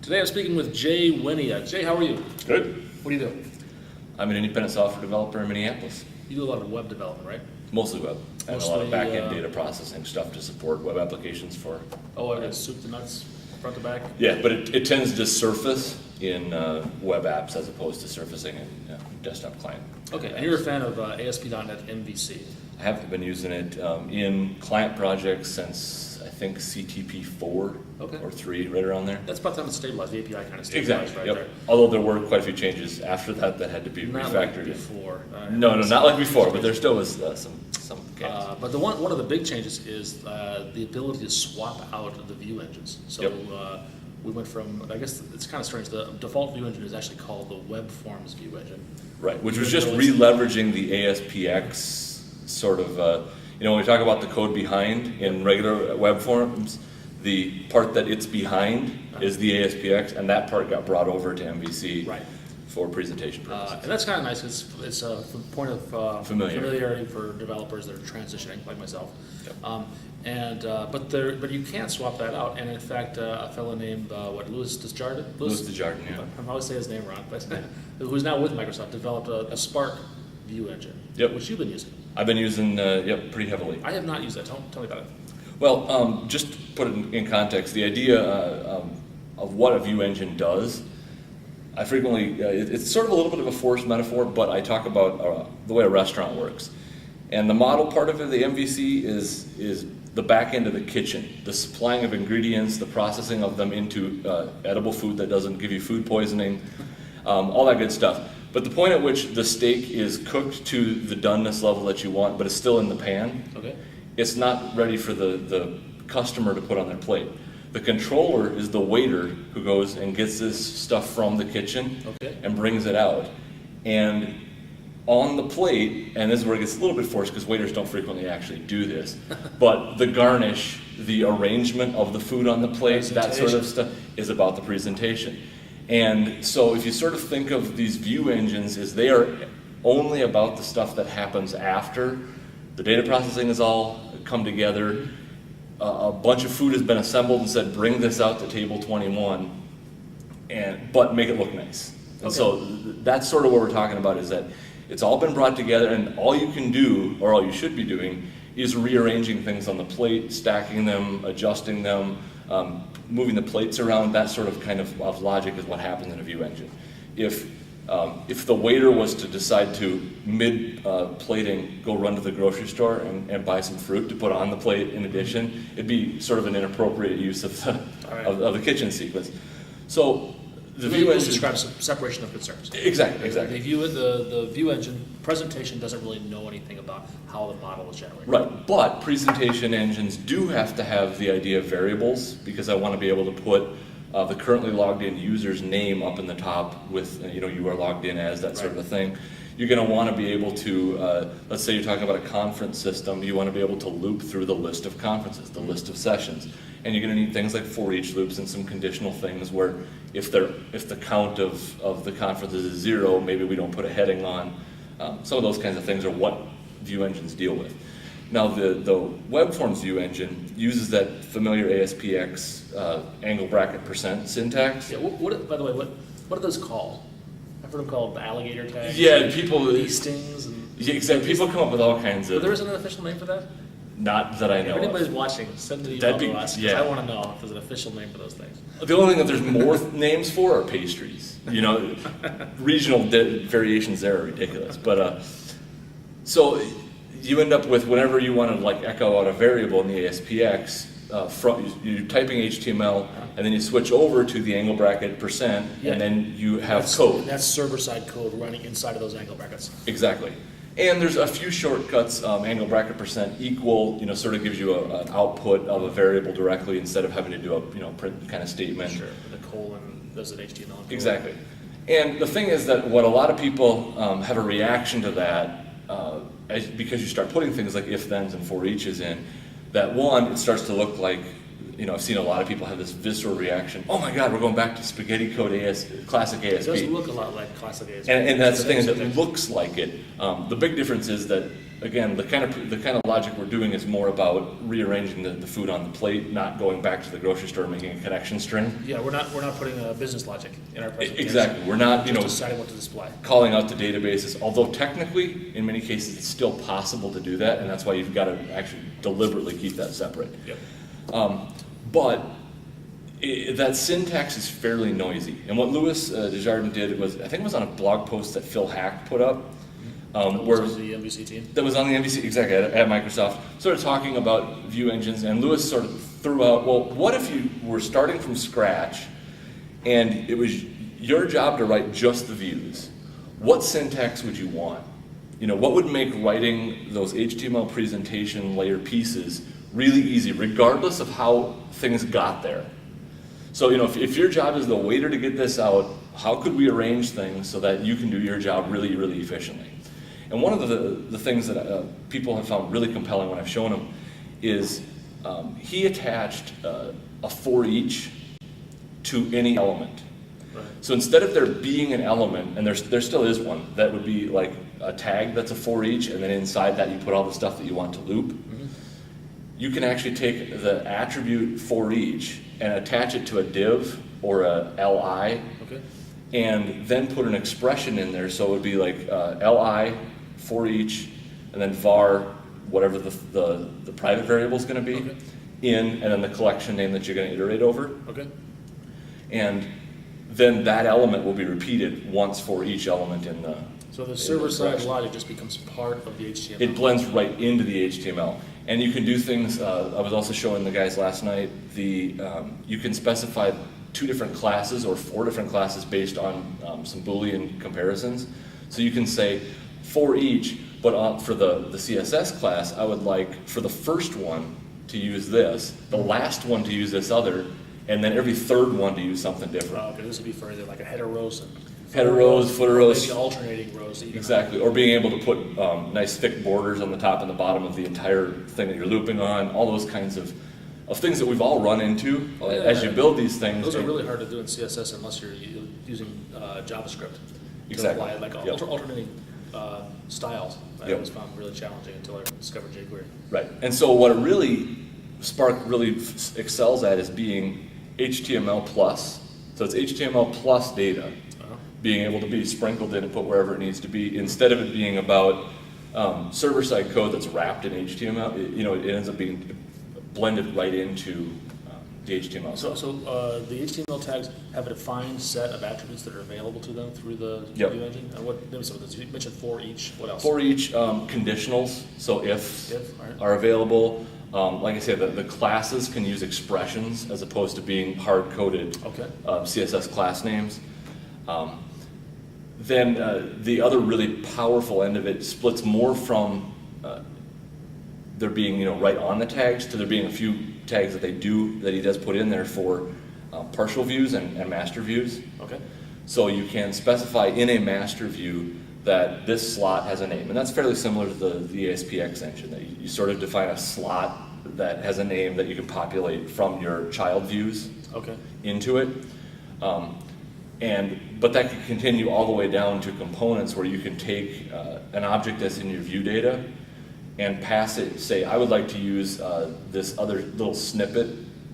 Today I'm speaking with Jay Wynia. Jay, how are you? Good. What do you do? I'm an independent software developer in Minneapolis. You do a lot of web development, right? Mostly web. And a lot of Mostly, back-end data processing stuff to support web applications for... Oh, I got soup to nuts, front to back? Yeah, but it tends to surface in web apps as opposed to surfacing in desktop client. Okay, and you're a fan of ASP.NET MVC. I have been using it in client projects since, I think, CTP 4 or 3, right around there. That's about the time it's stabilized, the API kind of stabilized Exactly, right yep. there. Although there were quite a few changes after that that had to be Not refactored like in. before. No, not like before, but there still was some gaps. But one of the big changes is the ability to swap out the view engines. So Yep. we went from, I guess it's kind of strange, the default view engine is actually called the Web Forms view engine. Right, which was just re-leveraging the ASPX sort of, when we talk about the code behind in regular web forms, the part that it's behind is the ASPX, and that part got brought over to MVC for presentation purposes. And that's kind of nice. It's a point of familiarity for developers that are transitioning, like myself. Yep. But you can't swap that out. And in fact, a fellow named Louis Desjardins. Louis Desjardins, yeah. I'm always saying his name wrong, but who's now with Microsoft, developed a Spark view engine, which you've been using. I've been using pretty heavily. I have not used that. Tell me about it. Well, just to put it in context, the idea of what a view engine does, I frequently, it's sort of a little bit of a forced metaphor, but I talk about the way a restaurant works. And the model part of it, the MVC, is the back end of the kitchen, the supplying of ingredients, the processing of them into edible food that doesn't give you food poisoning, all that good stuff. But the point at which the steak is cooked to the doneness level that you want, but it's still in the pan, it's not ready for the customer to put on their plate. The controller is the waiter who goes and gets this stuff from the kitchen and brings it out. And on the plate, and this is where it gets a little bit forced because waiters don't frequently actually do this, but the garnish, the arrangement of the food on the plate, that sort of stuff is about the presentation. And so if you sort of think of these view engines as they are only about the stuff that happens after the data processing has all come together, a bunch of food has been assembled and said, bring this out to table 21, but make it look nice. And so that's sort of what we're talking about, is that it's all been brought together, and all you can do, or all you should be doing, is rearranging things on the plate, stacking them, adjusting them, moving the plates around. That sort of kind of logic is what happens in a view engine. If the waiter was to decide to, mid-plating, go run to the grocery store and buy some fruit to put on the plate in addition, it'd be sort of an inappropriate use of the kitchen sequence. So the view engine describes separation of concerns. Exactly. The view engine presentation doesn't really know anything about how the model is generated. Right, but presentation engines do have to have the idea of variables, because I want to be able to put the currently logged in user's name up in the top with, you are logged in as, that sort of a thing. You're going to want to be able to, let's say you're talking about a conference system, you want to be able to loop through the list of conferences, the list of sessions. And you're going to need things like for each loops and some conditional things where if the count of the conferences is 0, maybe we don't put a heading on. Some of those kinds of things are what view engines deal with. Now the web forms view engine uses that familiar ASPX angle bracket % syntax. Yeah. By the way, what are those called? I've heard them called alligator tags. Yeah, people. Listings. Yeah, exactly. People come up with all kinds of. But there isn't an official name for that? Not that I know. If anybody's of. watching, send an email to us. Yeah. I want to know if there's an official name for those things. The only thing that there's more names for are pastries. Regional variations there are ridiculous. But so you end up with, whenever you want to echo out a variable in the ASPX, you're typing HTML, and then you switch over to the angle bracket %, and then you have code. That's server-side code running inside of those angle brackets. Exactly. And there's a few shortcuts. Angle bracket % equal, sort of gives you an output of a variable directly instead of having to do a print kind of statement. Sure. The colon does an HTML. Exactly. And the thing is that what a lot of people have a reaction to that, because you start putting things like if-thens and for eaches in, that one, it starts to look like I've seen a lot of people have this visceral reaction. Oh my God, we're going back to spaghetti code classic ASP. It does look a lot like classic ASP. And that's the thing, is it looks like it. The big difference is that, again, the kind of logic we're doing is more about rearranging the food on the plate, not going back to the grocery store and making a connection string. Yeah, we're not putting a business logic in our presentation. Exactly. We're not, just deciding what to display. calling out the databases. Although technically, in many cases, it's still possible to do that, and that's why you've got to actually deliberately keep that separate. Yep. But that syntax is fairly noisy. And what Louis Desjardins did was, I think it was on a blog post that Phil Hack put up. Where was the MVC team? That was on the MVC, exactly, at Microsoft, sort of talking about view engines, and Louis sort of threw out, well, what if you were starting from scratch and it was your job to write just the views? What syntax would you want? What would make writing those HTML presentation layer pieces really easy, regardless of how things got there? So, if your job is the waiter to get this out, how could we arrange things so that you can do your job really, really efficiently? And one of the things that people have found really compelling when I've shown them is he attached a for each to any element. Right. So instead of there being an element, and there still is one, that would be like a tag that's a for each, and then inside that you put all the stuff that you want to loop. Mm-hmm. You can actually take the attribute for each and attach it to a div or a li, Okay. and then put an expression in there. So it would be like li for each, and then var, whatever the private variable is going to be, Okay. and then the collection name that you're going to iterate over. Okay. And then that element will be repeated once for each element in the. So the server-side logic just becomes part of the HTML. It blends right into the HTML, and you can do things. I was also showing the guys last night. You can specify 2 different classes or 4 different classes based on some Boolean comparisons. So you can say for each, but for the CSS class, I would like for the first one to use this, the last one to use this other, and then every third one to use something different. Okay, this would be for either like a header rows, Header rows, footer rows. maybe alternating rows. Exactly, or being able to put nice thick borders on the top and the bottom of the entire thing that you're looping on, all those kinds of things that we've all run into as you build these things. Those are really hard to do in CSS unless you're using JavaScript. Exactly. To apply like alternating styles. I always found really challenging until I discovered jQuery. Right, and so what it really, Spark really excels at is being HTML plus. So it's HTML plus data, being able to be sprinkled in and put wherever it needs to be, instead of it being about server-side code that's wrapped in HTML. It ends up being blended right into the HTML. So the HTML tags have a defined set of attributes that are available to them through the Yep. view engine. And maybe some of those you mentioned for each. What else? For each, conditionals, so ifs If, all right. are available. Like I said, the classes can use expressions as opposed to being hard-coded Okay. CSS class names. Then the other really powerful end of it splits more from there being right on the tags to there being a few tags that he does put in there for partial views and master views. Okay. So you can specify in a master view that this slot has a name, and that's fairly similar to the ASPX engine. That you sort of define a slot that has a name that you can populate from your child views into it. But that can continue all the way down to components where you can take an object that's in your view data and pass it, say, I would like to use this other little snippet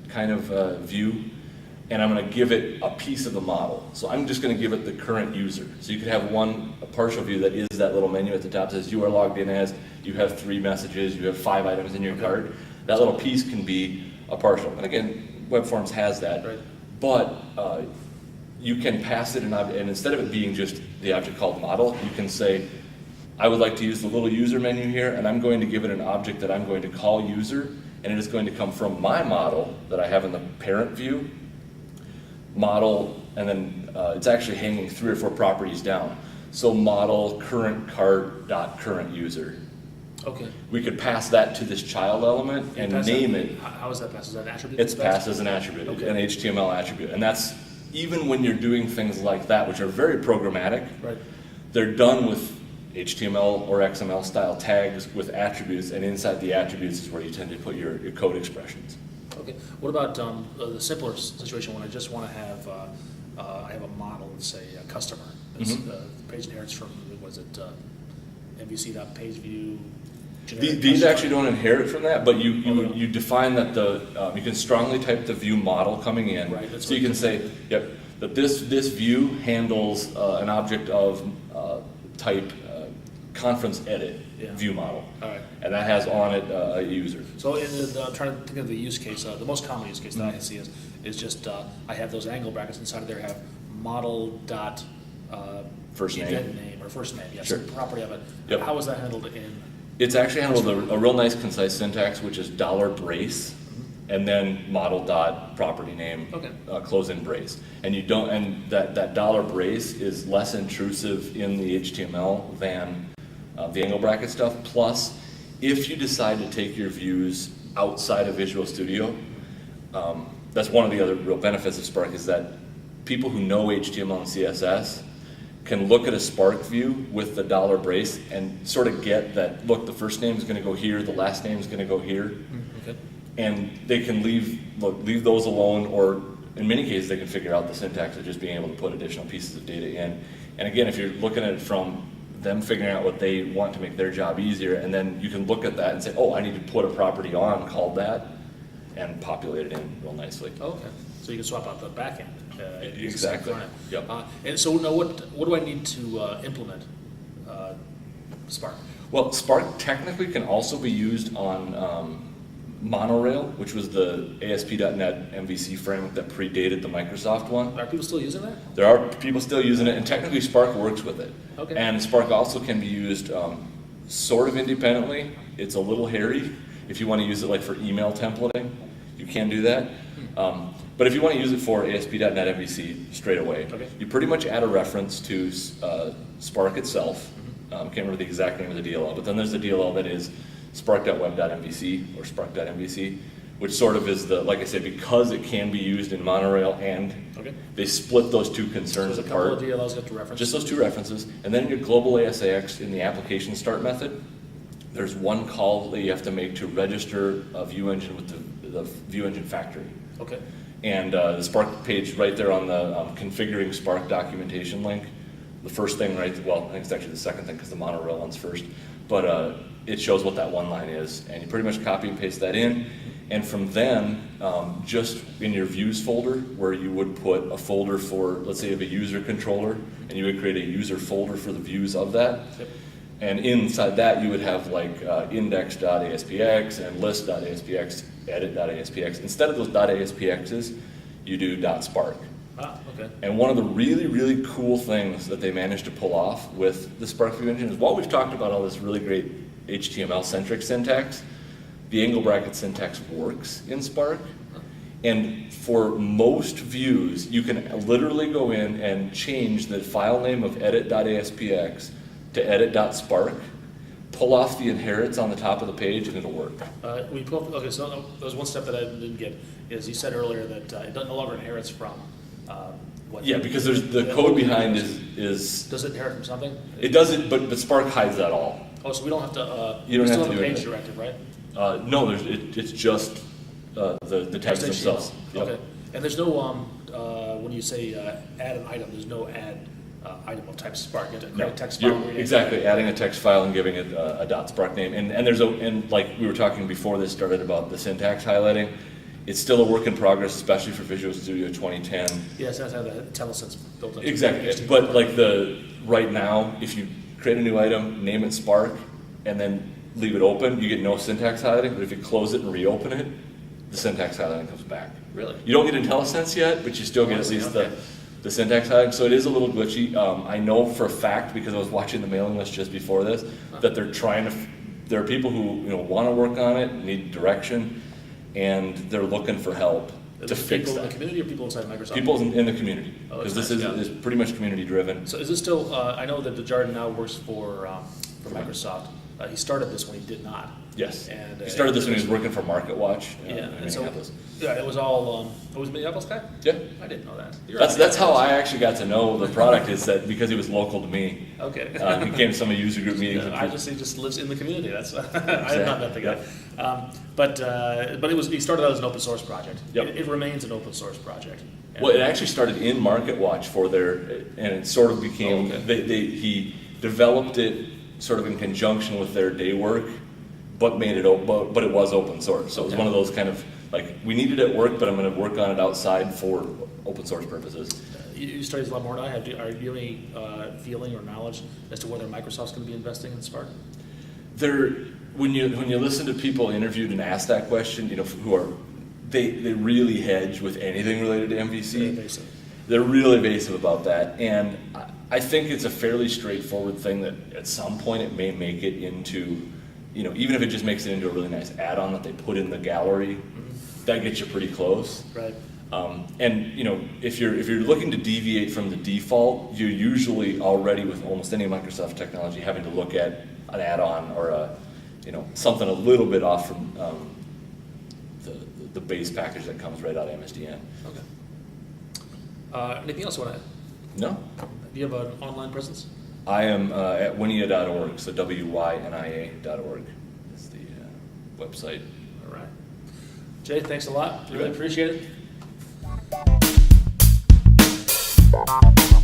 kind of view, and I'm going to give it a piece of the model. So I'm just going to give it the current user. So you could have a partial view that is that little menu at the top that says you are logged in as, you have 3 messages, you have 5 items in your cart. That little piece can be a partial. And again, Web Forms has that. Right. But you can pass it an object, and instead of it being just the object called model, you can say, I would like to use the little user menu here, and I'm going to give it an object that I'm going to call user, and it is going to come from my model that I have in the parent view, model, and then it's actually hanging 3 or 4 properties down. So model current cart dot current user. Okay. We could pass that to this child element and name it. How is that passed? Is that an attribute? It's passed as an attribute, an HTML attribute, and that's even when you're doing things like that, which are very programmatic. Right. They're done with HTML or XML style tags with attributes, and inside the attributes is where you tend to put your code expressions. Okay. What about the simpler situation when I just want to have, I have a model, let's say a customer, that's, Mhm. the page inherits from, was it MVC.pageview? These actually don't inherit from that, but you no. you define that you can strongly type the view model coming in. Right, that's So you what can say, yep, that this view handles an object of type conference edit Yeah. view model, All right. and that has on it a user. So I'm trying to think of the use case. The most common use case that I see is just I have those angle brackets inside of there have model dot First name. event name or first name. Yes, Sure. property of it. Yep. How is that handled in? It's actually handled a real nice concise syntax, which is $brace, and then model dot property name, Okay. Close in brace. And you don't, and that $brace is less intrusive in the HTML than the angle bracket stuff. Plus, if you decide to take your views outside of Visual Studio, that's one of the other real benefits of Spark is that people who know HTML and CSS can look at a Spark view with the $brace and sort of get that, look, the first name is going to go here, the last name is going to go here. Okay. And they can leave those alone, or in many cases they can figure out the syntax of just being able to put additional pieces of data in. And again, if you're looking at it from them figuring out what they want to make their job easier, and then you can look at that and say, oh, I need to put a property on called that, and populate it in real nicely. Okay. So you can swap out the back end. Exactly. Yep. And so now what do I need to implement Spark? Well, Spark technically can also be used on Monorail, which was the ASP.NET MVC framework that predated the Microsoft one. Are people still using that? There are people still using it, and technically Spark works with it. Okay. And Spark also can be used sort of independently. It's a little hairy. If you want to use it like for email templating, you can do that. But if you want to use it for ASP.NET MVC straight away, Okay. you pretty much add a reference to Spark itself. Can't remember the exact name of the DLL, but then there's the DLL that is spark.web.mvc or spark.mvc, which sort of is the, like I said, because it can be used in Monorail, and Okay. they split those two So concerns there's a couple apart. of DLLs got to reference. Just those two references, and then in your global ASAX in the application start method, there's one call that you have to make to register a view engine with the view engine factory. Okay. And the Spark page right there on the configuring Spark documentation link, the first thing, right, well, I think it's actually the second thing because the monorail one's first, but it shows what that one line is, and you pretty much copy and paste that in, and from then, just in your views folder, where you would put a folder for, let's say you have a user controller, and you would create a user folder for the views of that, Yep. and inside that you would have like index.aspx and list.aspx, edit.aspx. Instead of those .aspx's, you do .spark. Ah, okay. And one of the really, really cool things that they managed to pull off with the Spark View Engine is while we've talked about all this really great HTML-centric syntax, the angle bracket syntax works in Spark. And for most views, you can literally go in and change the file name of edit.aspx to edit.spark, pull off the inherits on the top of the page, and it'll work. We pull up, okay, so there's one step that I didn't get, is you said earlier that it no longer inherits from what? Yeah, because there's the code behind is Does it inherit from something? it doesn't, but Spark hides that all. Oh, so we don't have to, You don't we still have to have a do page it. directive, right? No, it's just the tags Just themselves. HTML. Yep. Okay, and there's no, when you say add an item, there's no add item of type Spark, you have to create a text file. You're exactly adding a text file and giving it a .spark name, and there's and like we were talking before this started about the syntax highlighting, it's still a work in progress, especially for Visual Studio 2010. Yes, that's how the IntelliSense built into Exactly, HTML. but like right now, if you create a new item, name it Spark, and then leave it open, you get no syntax highlighting. But if you close it and reopen it, the syntax highlighting comes back. Really? You don't get IntelliSense yet, but you still get at least Okay. the syntax highlighting. So it is a little glitchy. I know for a fact, because I was watching the mailing list just before this, that they're trying to. There are people who want to work on it, need direction, and they're looking for help to fix People in that. the community or people inside Microsoft? People in the community, Oh, because that's this nice, is pretty much community driven. So is it still, I know that the Jarden now works for Microsoft. he started this when he did not. Yes. And He started this when he was working for Market Watch Yeah, in and so Minneapolis. yeah, it was all. It was Minneapolis guy. Yeah. I didn't know that. You're That's how right. I actually got to know the product, is that because he was local to me. Okay. He came to some of the user group meetings. Yeah, he just lives in the community. That's I have not met the guy. But he started out as an open source project. Yep. It remains an open source project. And Well, it actually started in Market Watch and it sort of became, Oh, okay. he developed it sort of in conjunction with their day work, but made it but it was open source. So it was Okay. one of those kind of, like, we need it at work, but I'm going to work on it outside for open source purposes. You study a lot more than I have. Do you have any feeling or knowledge as to whether Microsoft's going to be investing in Spark? When you listen to people interviewed and asked that question, who are they really hedge with anything related to MVC. Basic. They're really evasive about that, and I think it's a fairly straightforward thing that at some point it may make it into, even if it just makes it into a really nice add-on that they put in the gallery, that gets you pretty close. Right. And if you're looking to deviate from the default, you're usually already, with almost any Microsoft technology, having to look at an add-on or something a little bit off from the base package that comes right out of MSDN. Okay. Anything else you want to add? No, Do you have an online presence? I am at wynia.org, so wynia.org is the website. All right. Jay, thanks a lot. You Really bet. appreciate it.